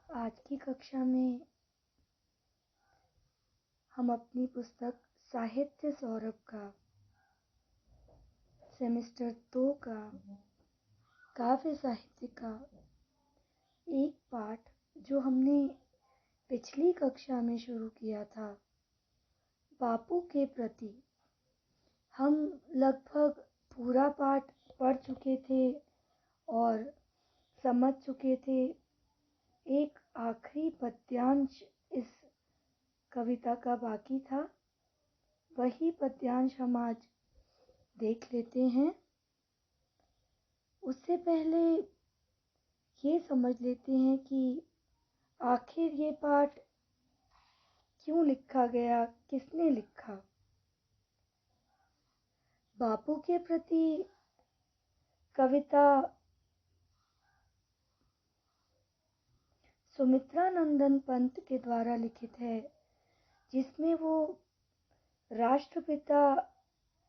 आज की कक्षा में हम अपनी पुस्तक साहित्य सौरभ का सेमेस्टर 2 का काव्य साहित्य का एक पाठ जो हमने पिछली कक्षा में शुरू किया था, बापू के प्रति, हम लगभग पूरा पाठ पढ़ चुके थे और समझ चुके थे। एक आखिरी पद्यांश इस कविता का बाकी था, वही पद्यांश हम आज देख लेते हैं। उससे पहले ये समझ लेते हैं कि आखिर ये पाठ क्यों लिखा गया, किसने लिखा। बापू के प्रति कविता सुमित्रानंदन पंत के द्वारा लिखित है, जिसमें वो राष्ट्रपिता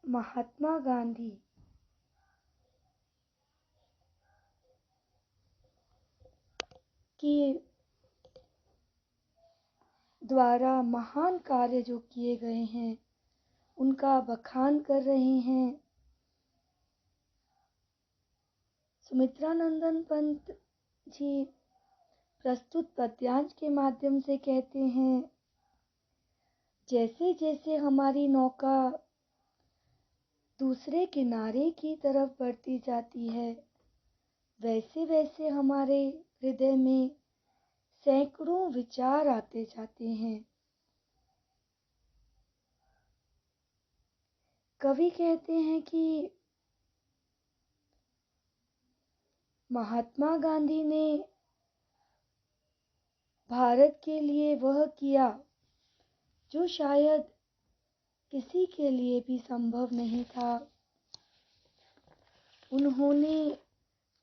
महात्मा गांधी के द्वारा महान कार्य जो किए गए हैं उनका बखान कर रहे हैं। सुमित्रानंदन पंत जी प्रस्तुत पद्यांश के माध्यम से कहते हैं, जैसे जैसे हमारी नौका दूसरे किनारे की तरफ बढ़ती जाती है, वैसे वैसे हमारे हृदय में सैकड़ों विचार आते जाते हैं। कवि कहते हैं कि महात्मा गांधी ने भारत के लिए वह किया जो शायद किसी के लिए भी संभव नहीं था। उन्होंने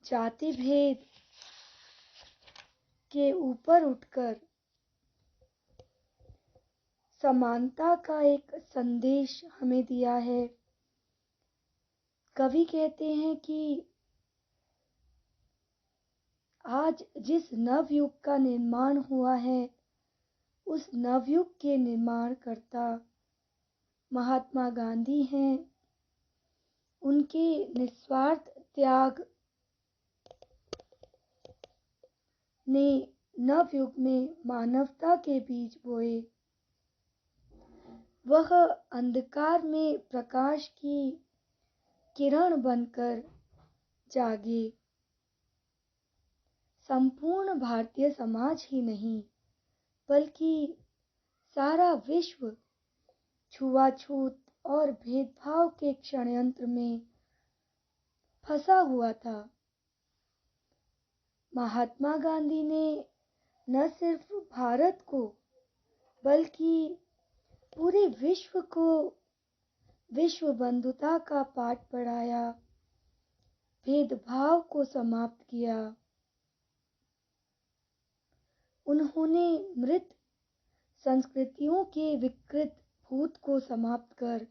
जाति भेद के ऊपर उठकर समानता का एक संदेश हमें दिया है। कवि कहते हैं कि आज जिस नवयुग का निर्माण हुआ है, उस नवयुग के निर्माणकर्ता महात्मा गांधी हैं। उनके निस्वार्थ त्याग ने नवयुग में मानवता के बीज बोए। वह अंधकार में प्रकाश की किरण बनकर जागे। संपूर्ण भारतीय समाज ही नहीं, बल्कि सारा विश्व छुआछूत और भेदभाव के षड्यंत्र में फंसा हुआ था। महात्मा गांधी ने न सिर्फ भारत को बल्कि पूरे विश्व को विश्व बंधुता का पाठ पढ़ाया, भेदभाव को समाप्त किया। उन्होंने मृत संस्कृतियों के विकृत भूत को समाप्त कर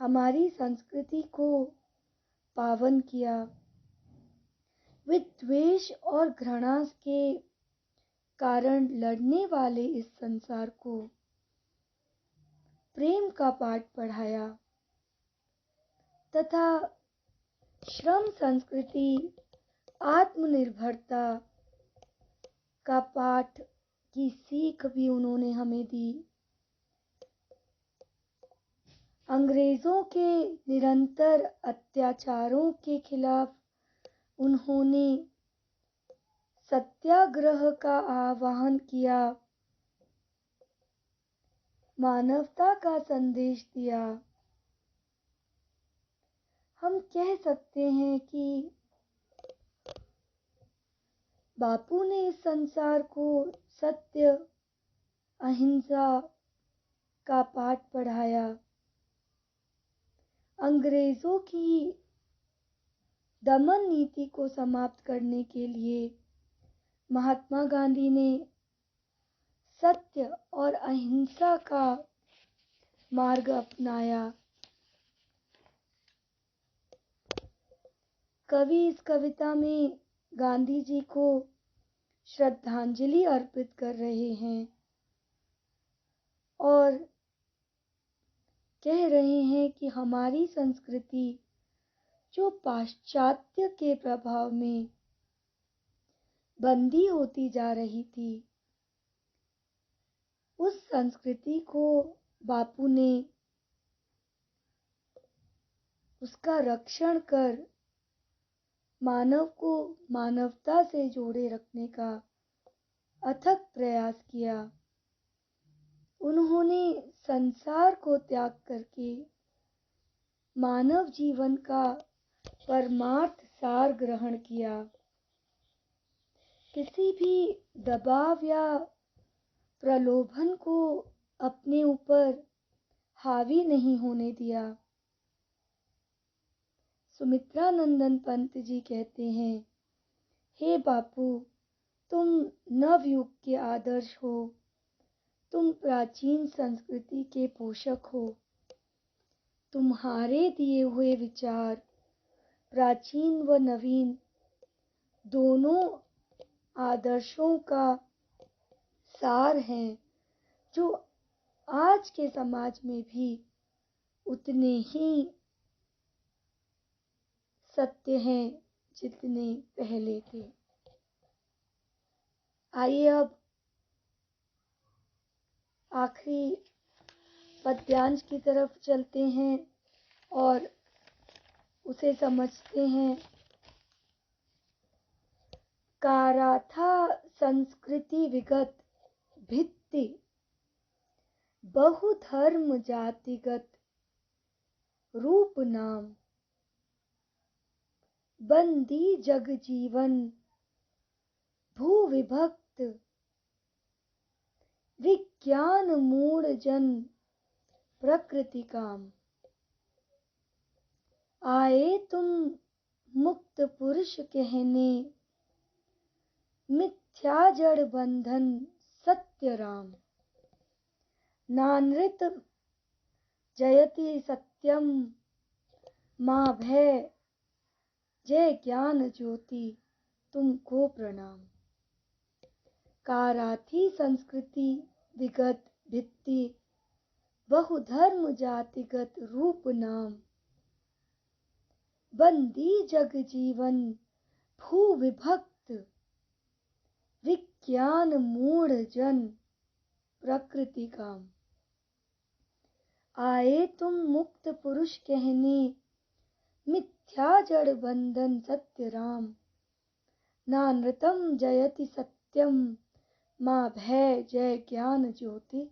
हमारी संस्कृति को पावन किया। विद्वेष और घृणा के कारण लड़ने वाले इस संसार को प्रेम का पाठ पढ़ाया तथा श्रम संस्कृति, आत्मनिर्भरता का पाठ की सीख भी उन्होंने हमें दी। अंग्रेजों के निरंतर अत्याचारों के खिलाफ उन्होंने सत्याग्रह का आह्वान किया, मानवता का संदेश दिया। हम कह सकते हैं कि बापू ने इस संसार को सत्य, अहिंसा का पाठ पढ़ाया। अंग्रेजों की दमन नीति को समाप्त करने के लिए महात्मा गांधी ने सत्य और अहिंसा का मार्ग अपनाया। कवि इस कविता में गांधी जी को श्रद्धांजलि अर्पित कर रहे हैं और कह रहे हैं कि हमारी संस्कृति जो पाश्चात्य के प्रभाव में बंदी होती जा रही थी, उस संस्कृति को बापू ने उसका रक्षण कर मानव को मानवता से जोड़े रखने का अथक प्रयास किया। उन्होंने संसार को त्याग करके मानव जीवन का परमार्थ सार ग्रहण किया। किसी भी दबाव या प्रलोभन को अपने ऊपर हावी नहीं होने दिया। सुमित्रानंदन पंत जी कहते हैं, हे बापू, तुम नवयुग के आदर्श हो, तुम प्राचीन संस्कृति के पोषक हो। तुम्हारे दिए हुए विचार प्राचीन व नवीन दोनों आदर्शों का सार हैं, जो आज के समाज में भी उतने ही सत्य हैं जितने पहले थे। आइए अब आखिरी पद्यांश की तरफ चलते हैं और उसे समझते हैं। काराथा संस्कृति विगत भित्ति बहुधर्म जातिगत रूप नाम, बंदी जग जीवन भू विभक्त विज्ञान मूढ़ जन प्रकृति काम। आए तुम मुक्त पुरुष कहने, मिथ्या जड़ बंधन सत्य राम। नानृत जयति सत्यम, माँ भय जय ज्ञान ज्योति तुमको प्रणाम। काराथी संस्कृति विगत भित्ति बहुधर्म जातिगत रूप नाम, बंदी जग जीवन भू विभक्त विज्ञान मूढ़ जन प्रकृति काम। आए तुम मुक्त पुरुष कहने, मिथ्या जड़ बंधन सत्य राम। नानृतम जयति सत्यम, माँ भय जय ज्ञान ज्योति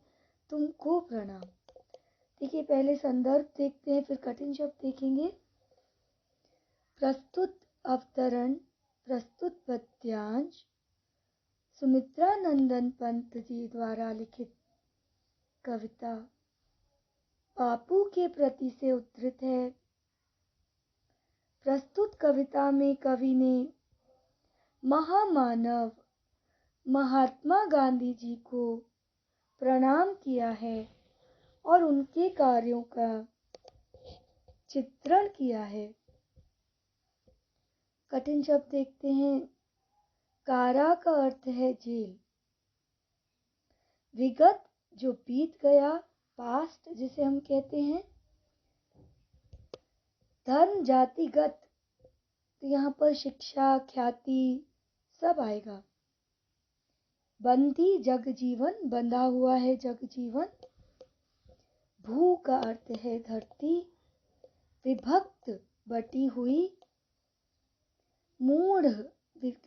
तुमको प्रणाम। देखिए, पहले संदर्भ देखते हैं, फिर कठिन शब्द देखेंगे। प्रस्तुत अवतरण, प्रस्तुत पद्यांश सुमित्रानंदन पंत जी द्वारा लिखित कविता बापू के प्रति से उद्धृत है। प्रस्तुत कविता में कवि ने महामानव महात्मा गांधी जी को प्रणाम किया है और उनके कार्यों का चित्रण किया है। कठिन शब्द देखते हैं। कारा का अर्थ है जेल। विगत जो बीत गया, पास्ट जिसे हम कहते हैं। धर्म जातिगत, तो यहाँ पर शिक्षा ख्याति सब आएगा। बंदी जग जीवन, बंधा हुआ है जग जीवन। भू का अर्थ है धरती। विभक्त बटी हुई। मूढ़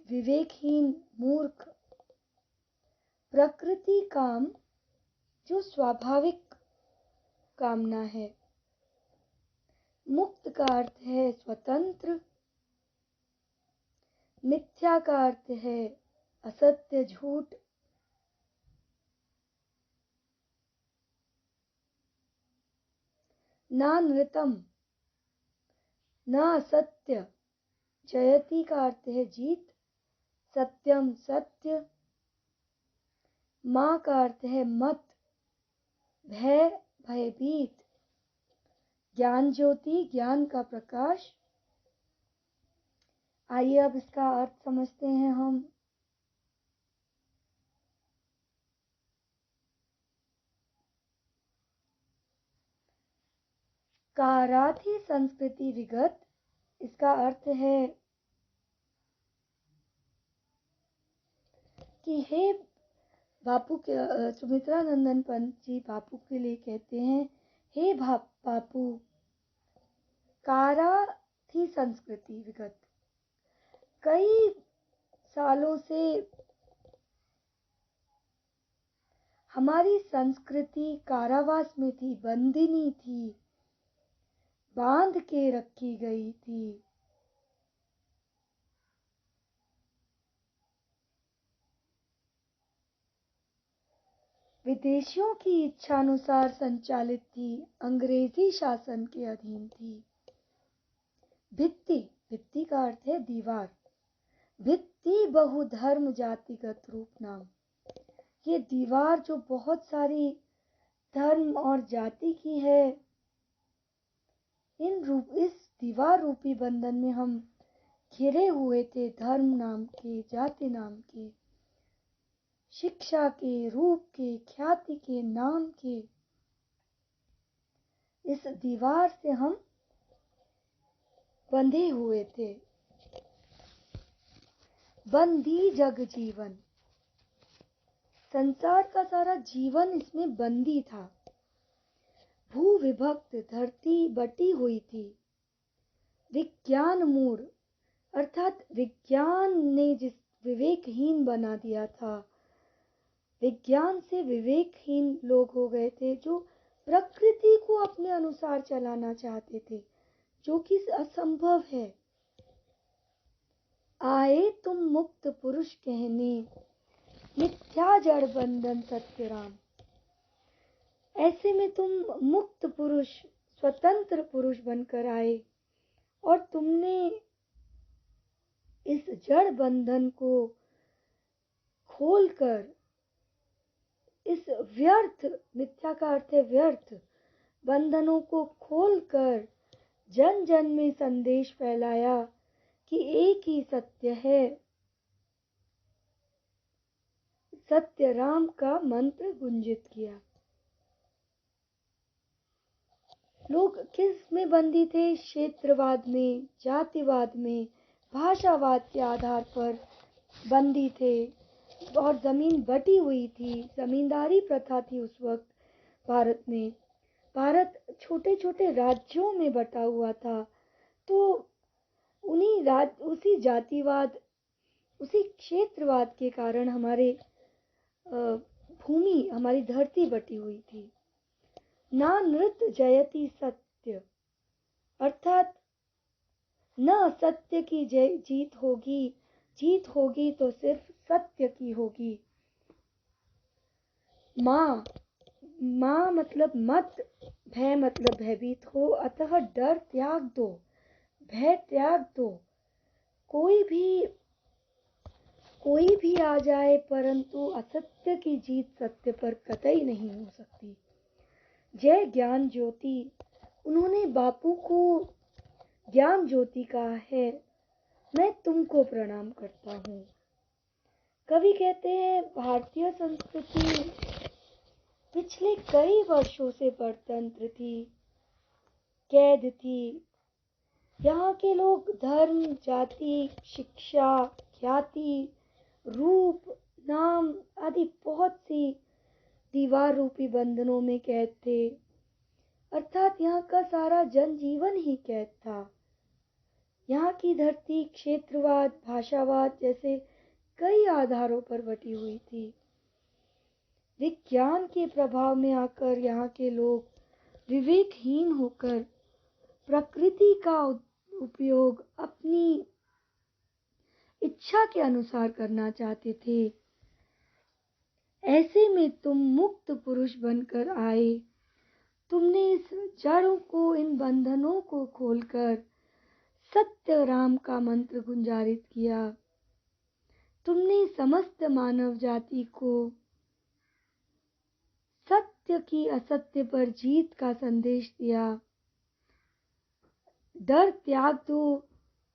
विवेकहीन मूर्ख। प्रकृति काम जो स्वाभाविक कामना है। मुक्त का अर्थ है स्वतंत्र। मिथ्या का अर्थ है असत्य झूठ। नानृतम न सत्य। जयति का अर्थ है जीत। सत्यम सत्य। माँ का अर्थ है मत। भय भयभीत। ज्ञान ज्योति ज्ञान का प्रकाश। आइए अब इसका अर्थ समझते हैं हम। काराथी संस्कृति विगत, इसका अर्थ है कि हे बापू के सुमित्रा नंदन पंत जी बापू के लिए कहते हैं, हे बापू, कारा थी संस्कृति विगत, कई सालों से हमारी संस्कृति कारावास में थी, बंदिनी थी, बांध के रखी गई थी। विदेशियों की इच्छानुसार संचालित थी, अंग्रेजी शासन के अधीन थी। भित्ति, भित्ति का अर्थ है दीवार। भित्ति बहुधर्म जातिगत रूप नाम, ये दीवार जो बहुत सारी धर्म और जाति की है, इस दीवार रूपी बंधन में हम घिरे हुए थे, धर्म नाम के, जाति नाम के, शिक्षा के, रूप के, ख्याति के, नाम के। इस दीवार से हम बंधे हुए थे। बंदी जग जीवन, संसार का सारा जीवन इसमें बंदी था। भू विभक्त, धरती बटी हुई थी। विज्ञान मूढ़, अर्थात विज्ञान ने जिस विवेकहीन बना दिया था, विज्ञान से विवेकहीन लोग हो गए थे, जो प्रकृति को अपने अनुसार चलाना चाहते थे, जो कि असंभव है। आए तुम मुक्त पुरुष कहने, मिथ्या जड़ बंधन सत्य राम। ऐसे में तुम मुक्त पुरुष, स्वतंत्र पुरुष बनकर आए और तुमने इस जड़ बंधन को खोलकर, इस व्यर्थ, मिथ्या का अर्थ है व्यर्थ, बंधनों को खोलकर जन जन में संदेश फैलाया कि एक ही सत्य है। सत्य राम का मंत्र गुंजित किया। लोग किस में बंदी थे? क्षेत्रवाद में, जातिवाद में, भाषावाद के आधार पर बंदी थे और जमीन बटी हुई थी। जमींदारी प्रथा थी उस वक्त भारत में। भारत छोटे छोटे राज्यों में बटा हुआ था, तो उसी जातिवाद, उसी क्षेत्रवाद के कारण हमारे भूमि, हमारी धरती बटी हुई थी। ना नृत जयति सत्य, अर्थात न सत्य की जीत होगी, जीत होगी तो सिर्फ सत्य की होगी। माँ, माँ मतलब मत, भय मतलब भयभीत हो, अतः डर त्याग दो, भय त्याग दो। कोई भी आ जाए, परंतु असत्य की जीत सत्य पर कतई नहीं हो सकती। जय ज्ञान ज्योति, उन्होंने बापू को ज्ञान ज्योति कहा है। मैं तुमको प्रणाम करता हूँ। कवि कहते हैं, भारतीय संस्कृति पिछले कई वर्षों से परतंत्र थी, कैद थी। यहाँ के लोग धर्म, जाति, शिक्षा, ख्याति, रूप, नाम आदि बहुत सी दीवार रूपी बंधनों में कैद थे। अर्थात यहाँ का सारा जनजीवन ही कैद था। यहाँ की धरती क्षेत्रवाद, भाषावाद जैसे कई आधारों पर बटी हुई थी। विज्ञान के प्रभाव में आकर यहाँ के लोग विवेकहीन होकर प्रकृति का उपयोग अपनी इच्छा के अनुसार करना चाहते थे। ऐसे में तुम मुक्त पुरुष बनकर आए। तुमने इस जड़ों को, इन बंधनों को खोलकर सत्य राम का मंत्र गुंजारित किया। तुमने समस्त मानव जाति को सत्य की असत्य पर जीत का संदेश दिया। डर त्याग दो,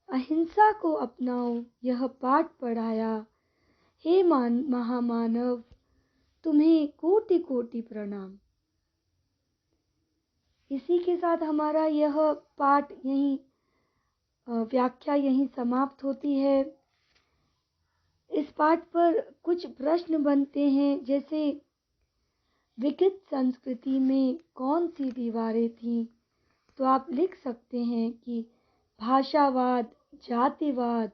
अहिंसा को अपनाओ, यह पाठ पढ़ाया। हे महामानव, तुम्हें कोटि कोटि प्रणाम। इसी के साथ हमारा यह पाठ यहीं व्याख्या यहीं समाप्त होती है। इस पाठ पर कुछ प्रश्न बनते हैं, जैसे विकसित संस्कृति में कौन सी दीवारें थीं? तो आप लिख सकते हैं कि भाषावाद, जातिवाद,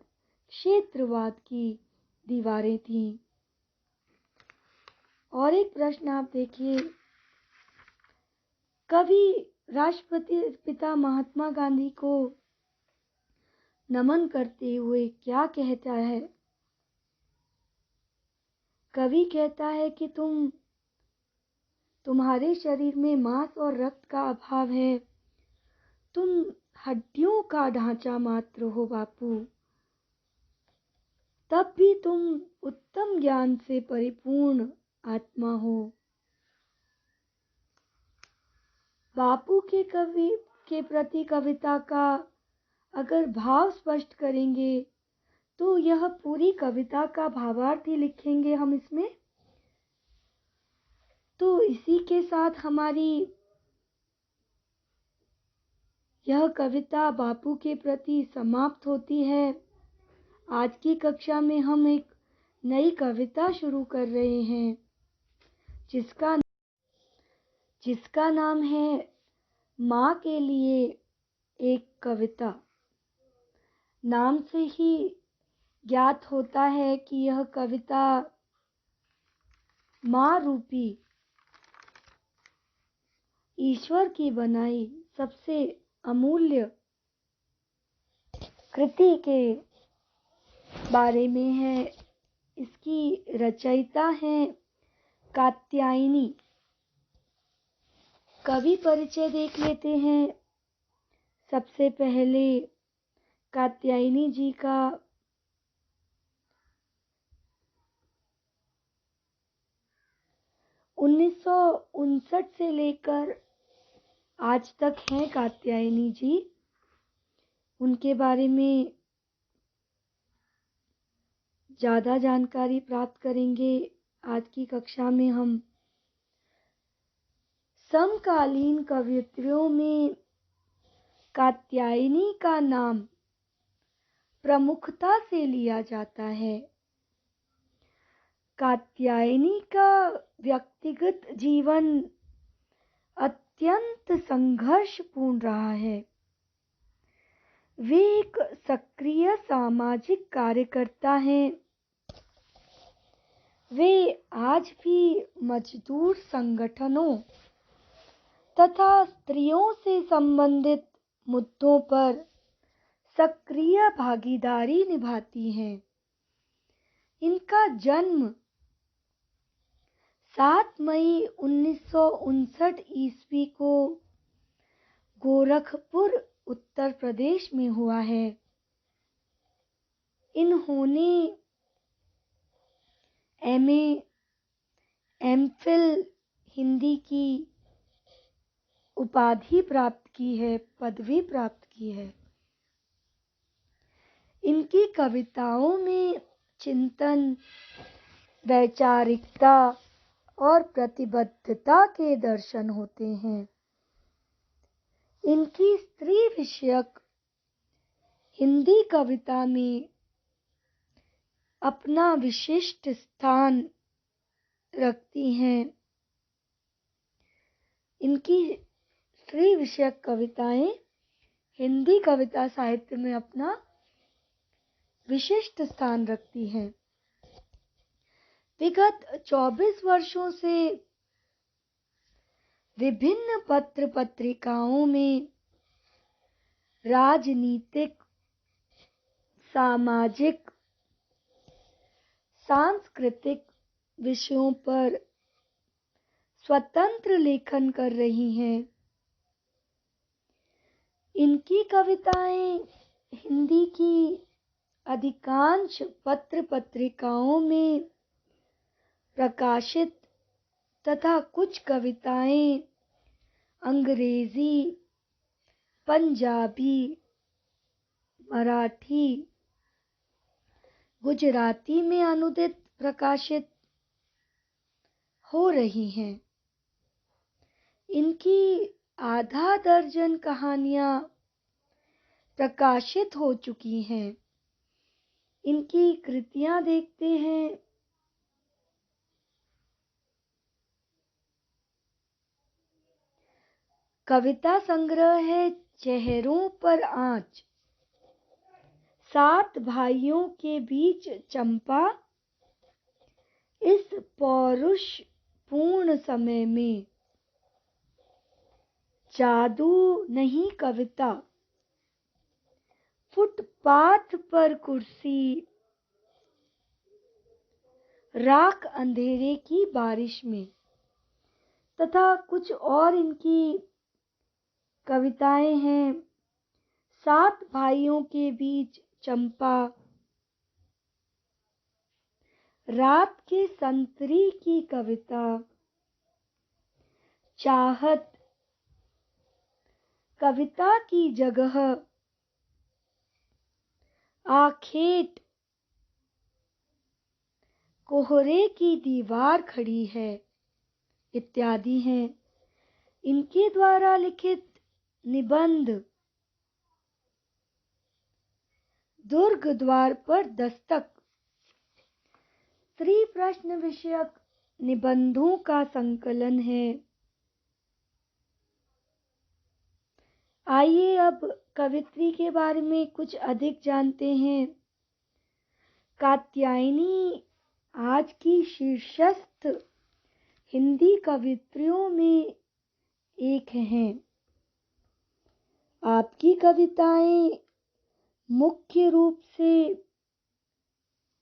क्षेत्रवाद की दीवारें थीं। और एक प्रश्न आप देखिए, कवि राष्ट्रपति पिता महात्मा गांधी को नमन करते हुए क्या कहता है? कवि कहता है कि तुम्हारे शरीर में मांस और रक्त का अभाव है, तुम हड्डियों का ढांचा मात्र हो बापू, तब भी तुम उत्तम ज्ञान से परिपूर्ण आत्मा हो। बापू के प्रति कविता का अगर भाव स्पष्ट करेंगे तो यह पूरी कविता का भावार्थ ही लिखेंगे हम इसमें। तो इसी के साथ हमारी यह कविता बापू के प्रति समाप्त होती है। आज की कक्षा में हम एक नई कविता शुरू कर रहे हैं, जिसका नाम है माँ के लिए एक कविता। नाम से ही ज्ञात होता है कि यह कविता माँ रूपी ईश्वर की बनाई सबसे अमूल्य कृति के बारे में है। इसकी रचयिता हैं कात्यायनी। कवि परिचय देख लेते हैं। सबसे पहले कात्यायनी जी का 1959 से लेकर आज तक हैं कात्यायनी जी। उनके बारे में ज़्यादा जानकारी प्राप्त करेंगे। आज की कक्षा में हम समकालीन कवयित्रियों में कात्यायनी का नाम प्रमुखता से लिया जाता है। कात्यायनी का व्यक्तिगत जीवन अत्यंत संघर्षपूर्ण रहा है। वे एक सक्रिय सामाजिक कार्यकर्ता हैं। वे आज भी मजदूर संगठनों तथा स्त्रियों से संबंधित मुद्दों पर सक्रिय भागीदारी निभाती हैं। इनका जन्म 7 मई 1959 ईस्वी को गोरखपुर उत्तर प्रदेश में हुआ है। इन्होंने एमए, एमफिल हिंदी की उपाधि प्राप्त की है, पदवी प्राप्त की है। इनकी कविताओं में चिंतन, वैचारिकता और प्रतिबद्धता के दर्शन होते हैं। इनकी स्त्री विषयक हिंदी कविता में अपना विशिष्ट स्थान रखती हैं। इनकी स्त्री विषयक कविताएं हिंदी कविता साहित्य में अपना विशिष्ट स्थान रखती हैं। विगत 24 वर्षों से विभिन्न पत्र पत्रिकाओं में राजनीतिक, सामाजिक, सांस्कृतिक विषयों पर स्वतंत्र लेखन कर रही हैं। इनकी कविताएं हिंदी की अधिकांश पत्र पत्रिकाओं में प्रकाशित तथा कुछ कविताएं अंग्रेजी, पंजाबी, मराठी, गुजराती में अनुदित प्रकाशित हो रही हैं। इनकी आधा दर्जन कहानियां प्रकाशित हो चुकी हैं। इनकी कृतियां देखते हैं। कविता संग्रह है चेहरों पर आँच, 7 भाइयों के बीच चंपा, इस पौरुषपूर्ण समय में। जादू नहीं कविता, फुटपाथ पर कुर्सी, राख अंधेरे की बारिश में, तथा कुछ और इनकी कविताएं हैं। 7 भाइयों के बीच चंपा, रात के संतरी की कविता, चाहत, कविता की जगह, आखेट, कोहरे की दीवार खड़ी है, इत्यादि हैं। इनके द्वारा लिखित निबंध दुर्ग द्वार पर दस्तक, त्रिप्रश्न विषयक निबंधों का संकलन है। आइए अब कवित्री के बारे में कुछ अधिक जानते हैं। कात्यायनी आज की शीर्षस्थ हिंदी कवित्रियों में एक हैं। आपकी कविताएं मुख्य रूप से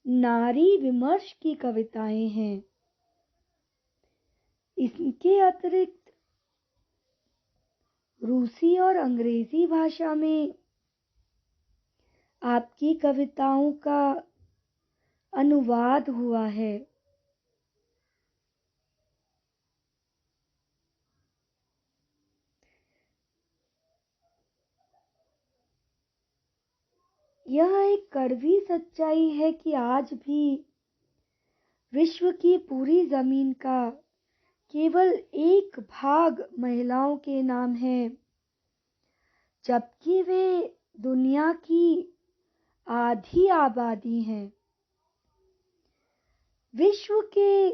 नारी विमर्श की कविताएं हैं। इसके अतिरिक्त रूसी और अंग्रेजी भाषा में आपकी कविताओं का अनुवाद हुआ है। यह एक कड़वी सच्चाई है कि आज भी विश्व की पूरी जमीन का केवल 1 भाग महिलाओं के नाम है, जबकि वे दुनिया की आधी आबादी हैं। विश्व के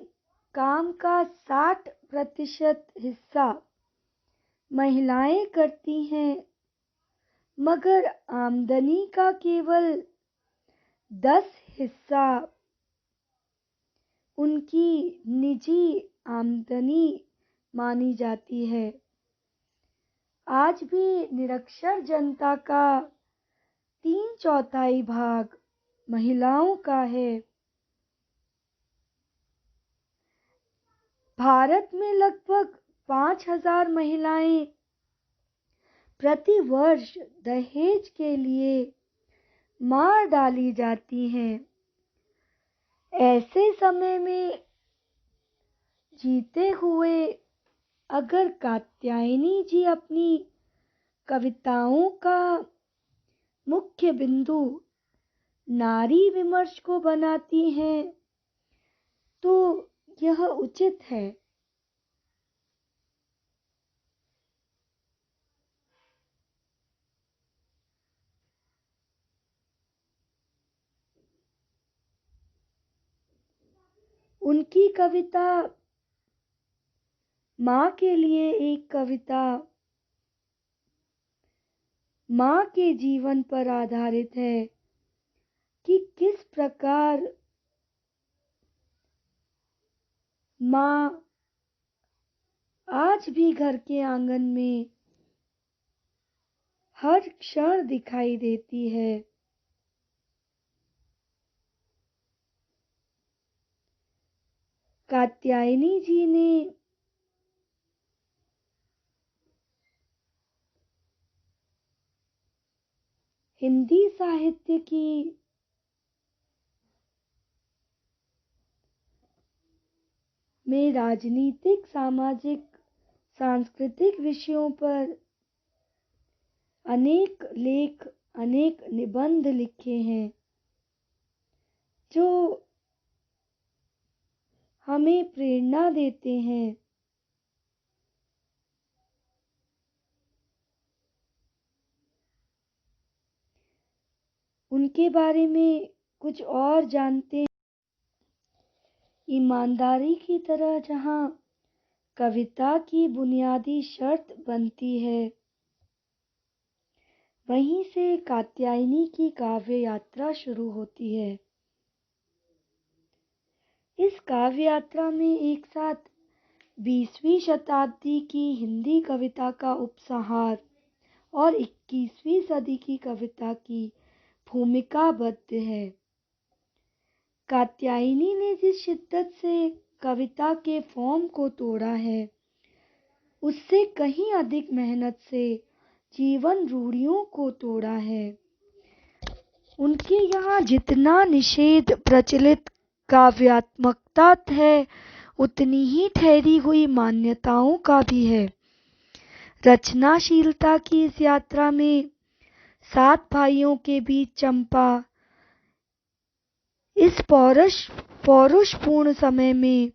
काम का 60% हिस्सा महिलाएं करती हैं, मगर आमदनी का केवल 10 हिस्सा उनकी निजी आमदनी मानी जाती है। आज भी निरक्षर जनता का 3/4 भाग महिलाओं का है। भारत में लगभग 5,000 महिलाएं प्रति वर्ष दहेज के लिए मार डाली जाती हैं। ऐसे समय में जीते हुए अगर कात्यायनी जी अपनी कविताओं का मुख्य बिंदु नारी विमर्श को बनाती हैं, तो यह उचित है। उनकी कविता माँ के लिए एक कविता माँ के जीवन पर आधारित है कि किस प्रकार माँ आज भी घर के आंगन में हर क्षण दिखाई देती है। कात्यायनी जी ने हिंदी साहित्य की में राजनीतिक, सामाजिक, सांस्कृतिक विषयों पर अनेक लेख, अनेक निबंध लिखे हैं, जो हमें प्रेरणा देते हैं। उनके बारे में कुछ और जानते हैं। ईमानदारी की तरह जहाँ कविता की बुनियादी शर्त बनती है, वहीं से कात्यायनी की काव्य यात्रा शुरू होती है। इस काव्य यात्रा में एक साथ 20वीं शताब्दी की हिंदी कविता का उपसंहार और 21वीं सदी की कविता की भूमिका बद्ध है। कात्यायनी ने जिस शिद्दत से कविता के फॉर्म को तोड़ा है, उससे कहीं अधिक मेहनत से जीवन रूढ़ियों को तोड़ा है। उनके यहाँ जितना निषेध प्रचलित काव्यात्मकता है, उतनी ही ठहरी हुई मान्यताओं का भी है। रचनाशीलता की इस यात्रा में 7 भाइयों के बीच चंपा इस पौरुषपूर्ण समय में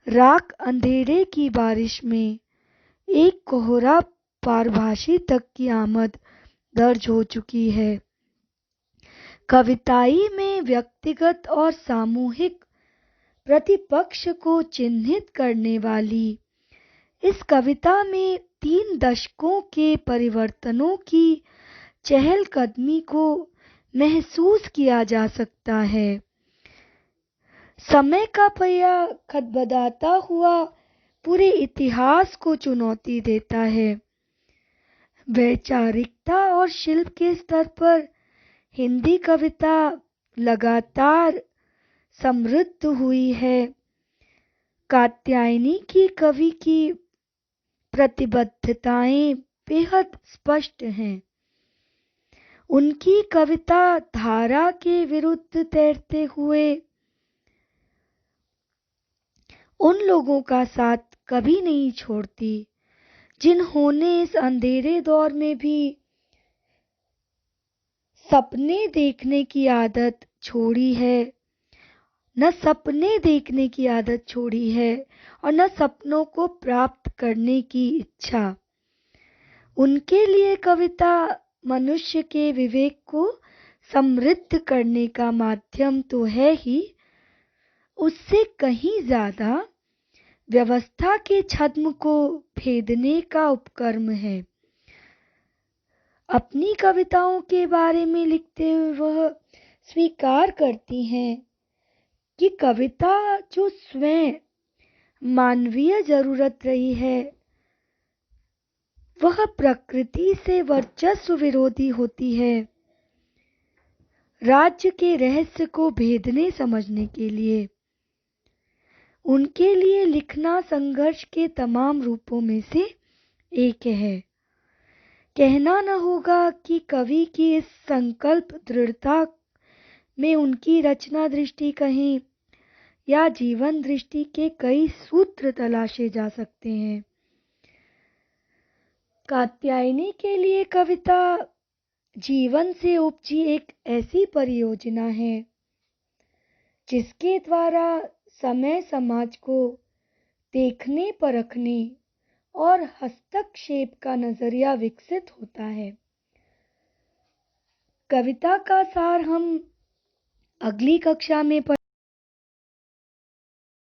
राख अंधेरे की बारिश में एक कोहरा पारभासी तक की आमद दर्ज हो चुकी है। कविताई में व्यक्तिगत और सामूहिक प्रतिपक्ष को चिन्हित करने वाली इस कविता में 3 दशकों के परिवर्तनों की चहलकदमी को महसूस किया जा सकता है। समय का पहिया खदबदाता हुआ पूरे इतिहास को चुनौती देता है। वैचारिकता और शिल्प के स्तर पर हिंदी कविता लगातार समृद्ध हुई है। कात्यायनी की कवि की प्रतिबद्धताएं बेहद स्पष्ट हैं। उनकी कविता धारा के विरुद्ध तैरते हुए उन लोगों का साथ कभी नहीं छोड़ती जिन्होंने इस अंधेरे दौर में भी सपने देखने की आदत छोड़ी है। न सपने देखने की आदत छोड़ी है और न सपनों को प्राप्त करने की इच्छा। उनके लिए कविता मनुष्य के विवेक को समृद्ध करने का माध्यम तो है ही, उससे कहीं ज्यादा व्यवस्था के छद्म को भेदने का उपक्रम है। अपनी कविताओं के बारे में लिखते हुए वह स्वीकार करती हैं कि कविता जो स्वयं मानवीय जरूरत रही है, वह प्रकृति से वर्चस्व विरोधी होती है। राज्य के रहस्य को भेदने समझने के लिए उनके लिए लिखना संघर्ष के तमाम रूपों में से एक है। कहना न होगा कि कवि की इस संकल्प दृढ़ता में उनकी रचना दृष्टि कहें या जीवन दृष्टि के कई सूत्र तलाशे जा सकते हैं। कात्यायनी के लिए कविता जीवन से उपजी एक ऐसी परियोजना है जिसके द्वारा समय समाज को देखने परखने और हस्तक्षेप का नजरिया विकसित होता है। कविता का सार हम अगली कक्षा में